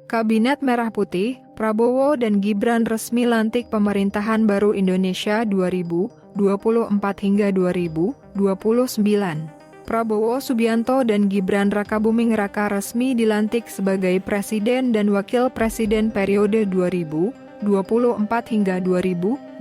Kabinet Merah Putih, Prabowo dan Gibran resmi lantik pemerintahan baru Indonesia 2024 hingga 2029. Prabowo Subianto dan Gibran Rakabuming Raka resmi dilantik sebagai Presiden dan Wakil Presiden periode 2024 hingga 2029.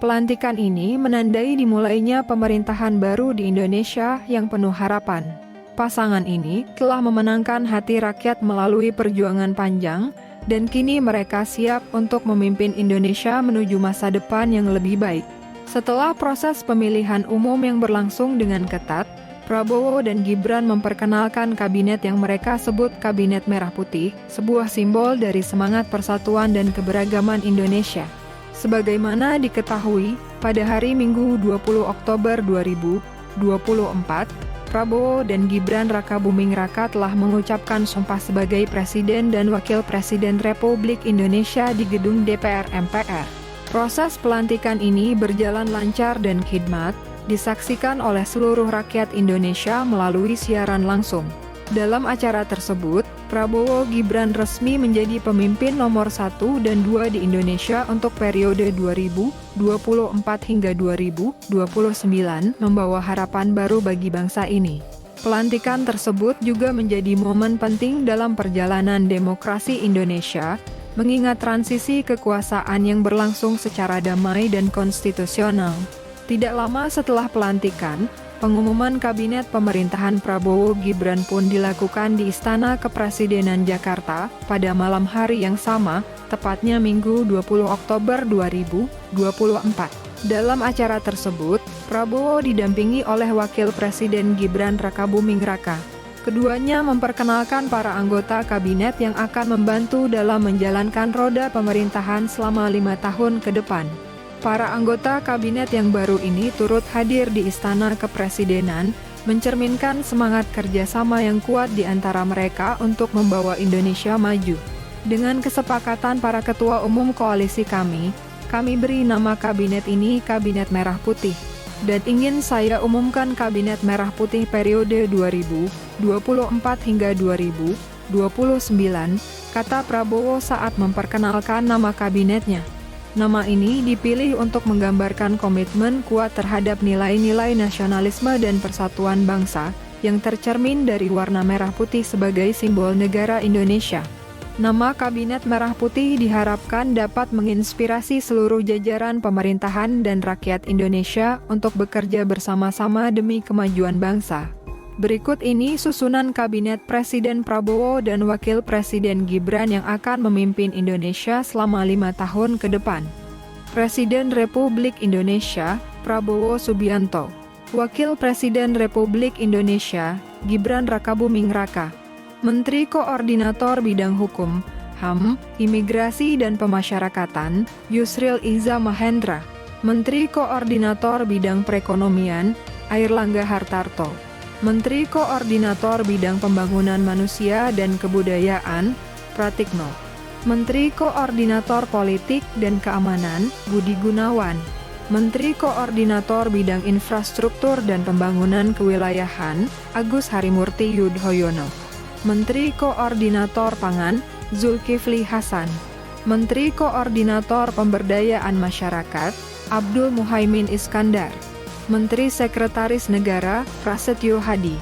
Pelantikan ini menandai dimulainya pemerintahan baru di Indonesia yang penuh harapan. Pasangan ini telah memenangkan hati rakyat melalui perjuangan panjang, dan kini mereka siap untuk memimpin Indonesia menuju masa depan yang lebih baik. Setelah proses pemilihan umum yang berlangsung dengan ketat, Prabowo dan Gibran memperkenalkan kabinet yang mereka sebut Kabinet Merah Putih, sebuah simbol dari semangat persatuan dan keberagaman Indonesia. Sebagaimana diketahui, pada hari Minggu 20 Oktober 2024, Prabowo dan Gibran Rakabuming Raka telah mengucapkan sumpah sebagai Presiden dan Wakil Presiden Republik Indonesia di gedung DPR MPR. Proses pelantikan ini berjalan lancar dan khidmat, disaksikan oleh seluruh rakyat Indonesia melalui siaran langsung. Dalam acara tersebut, Prabowo Gibran resmi menjadi pemimpin nomor 1 dan 2 di Indonesia untuk periode 2024 hingga 2029, membawa harapan baru bagi bangsa ini. Pelantikan tersebut juga menjadi momen penting dalam perjalanan demokrasi Indonesia, mengingat transisi kekuasaan yang berlangsung secara damai dan konstitusional. Tidak lama setelah pelantikan, pengumuman Kabinet Pemerintahan Prabowo Gibran pun dilakukan di Istana Kepresidenan Jakarta pada malam hari yang sama, tepatnya Minggu 20 Oktober 2024. Dalam acara tersebut, Prabowo didampingi oleh Wakil Presiden Gibran Rakabuming Raka. Keduanya memperkenalkan para anggota kabinet yang akan membantu dalam menjalankan roda pemerintahan selama 5 tahun ke depan. Para anggota kabinet yang baru ini turut hadir di Istana Kepresidenan, mencerminkan semangat kerjasama yang kuat di antara mereka untuk membawa Indonesia maju. Dengan kesepakatan para ketua umum koalisi kami beri nama kabinet ini Kabinet Merah Putih. Dan ingin saya umumkan Kabinet Merah Putih periode 2024 hingga 2029, kata Prabowo saat memperkenalkan nama kabinetnya. Nama ini dipilih untuk menggambarkan komitmen kuat terhadap nilai-nilai nasionalisme dan persatuan bangsa, yang tercermin dari warna merah putih sebagai simbol negara Indonesia. Nama Kabinet Merah Putih diharapkan dapat menginspirasi seluruh jajaran pemerintahan dan rakyat Indonesia untuk bekerja bersama-sama demi kemajuan bangsa. Berikut ini susunan Kabinet Presiden Prabowo dan Wakil Presiden Gibran yang akan memimpin Indonesia selama 5 tahun ke depan. Presiden Republik Indonesia, Prabowo Subianto. Wakil Presiden Republik Indonesia, Gibran Rakabuming Raka. Menteri Koordinator Bidang Hukum, HAM, Imigrasi dan Pemasyarakatan, Yusril Iza Mahendra. Menteri Koordinator Bidang Perekonomian, Airlangga Hartarto. Menteri Koordinator Bidang Pembangunan Manusia dan Kebudayaan, Pratikno. Menteri Koordinator Politik dan Keamanan, Budi Gunawan. Menteri Koordinator Bidang Infrastruktur dan Pembangunan Kewilayahan, Agus Harimurti Yudhoyono. Menteri Koordinator Pangan, Zulkifli Hasan. Menteri Koordinator Pemberdayaan Masyarakat, Abdul Muhaimin Iskandar. Menteri Sekretaris Negara, Prasetyo Hadi.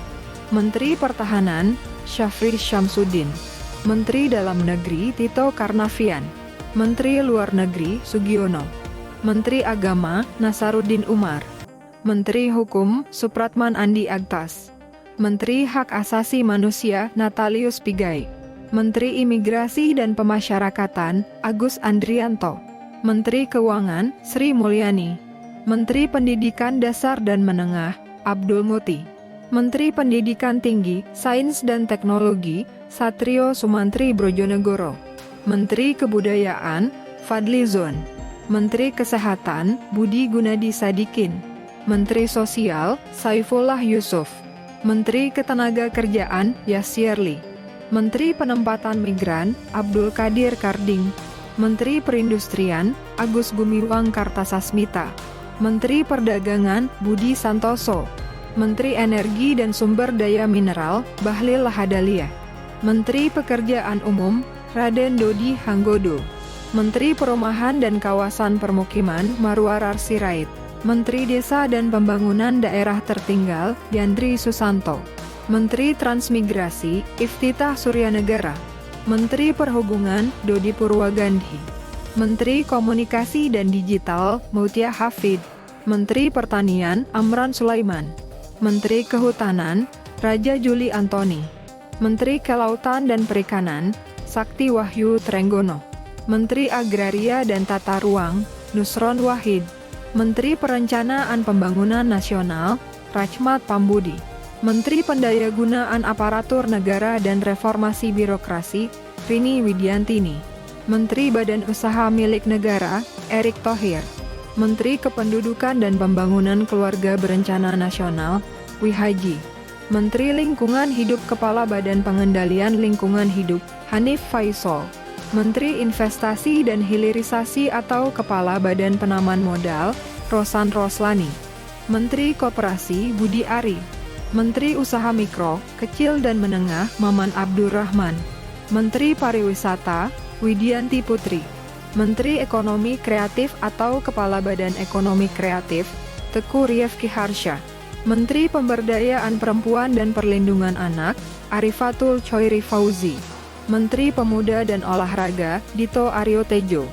Menteri Pertahanan, Syafri Syamsuddin. Menteri Dalam Negeri, Tito Karnavian. Menteri Luar Negeri, Sugiono. Menteri Agama, Nasaruddin Umar. Menteri Hukum, Supratman Andi Agtas. Menteri Hak Asasi Manusia, Natalius Pigai. Menteri Imigrasi dan Pemasyarakatan, Agus Andrianto. Menteri Keuangan, Sri Mulyani. Menteri Pendidikan Dasar dan Menengah, Abdul Muti. Menteri Pendidikan Tinggi, Sains dan Teknologi, Satrio Sumantri Brojonegoro. Menteri Kebudayaan, Fadli Zon. Menteri Kesehatan, Budi Gunadi Sadikin. Menteri Sosial, Saifullah Yusuf. Menteri Ketenagakerjaan, Yasyerli. Menteri Penempatan Migran, Abdul Qadir Karding. Menteri Perindustrian, Agus Gumiwang Kartasasmita. Menteri Perdagangan, Budi Santoso. Menteri Energi dan Sumber Daya Mineral, Bahlil Lahadalia. Menteri Pekerjaan Umum, Raden Dodi Hanggodo. Menteri Perumahan dan Kawasan Permukiman, Marwarar Sirait. Menteri Desa dan Pembangunan Daerah Tertinggal, Yandri Susanto. Menteri Transmigrasi, Iftitah Suryanegara. Menteri Perhubungan, Dodi Purwagandhi. Menteri Komunikasi dan Digital, Mutia Hafid. Menteri Pertanian, Amran Sulaiman. Menteri Kehutanan, Raja Juli Antoni. Menteri Kelautan dan Perikanan, Sakti Wahyu Trenggono. Menteri Agraria dan Tata Ruang, Nusron Wahid. Menteri Perencanaan Pembangunan Nasional, Rachmat Pambudi. Menteri Pendayagunaan Aparatur Negara dan Reformasi Birokrasi, Rini Widiantini. Menteri Badan Usaha Milik Negara, Erick Thohir. Menteri Kependudukan dan Pembangunan Keluarga Berencana Nasional, Wihaji. Menteri Lingkungan Hidup Kepala Badan Pengendalian Lingkungan Hidup, Hanif Faisal. Menteri Investasi dan Hilirisasi atau Kepala Badan Penaman Modal, Rosan Roslani. Menteri Koperasi, Budi Ari. Menteri Usaha Mikro, Kecil dan Menengah, Maman Abdurrahman. Menteri Pariwisata, Widianti Putri. Menteri Ekonomi Kreatif atau Kepala Badan Ekonomi Kreatif, Teku Rifki Harsha. Menteri Pemberdayaan Perempuan dan Perlindungan Anak, Arifatul Choiri Fauzi. Menteri Pemuda dan Olahraga, Dito Aryo Tejo.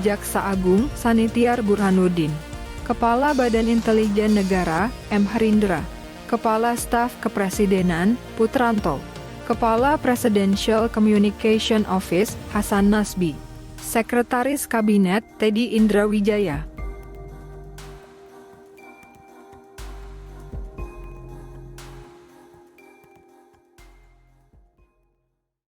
Jaksa Agung, Sanitiar Burhanuddin. Kepala Badan Intelijen Negara, M. Harindra. Kepala Staf Kepresidenan, Putranto. Kepala Presidential Communication Office, Hasan Nasbi. Sekretaris Kabinet, Teddy Indra Wijaya.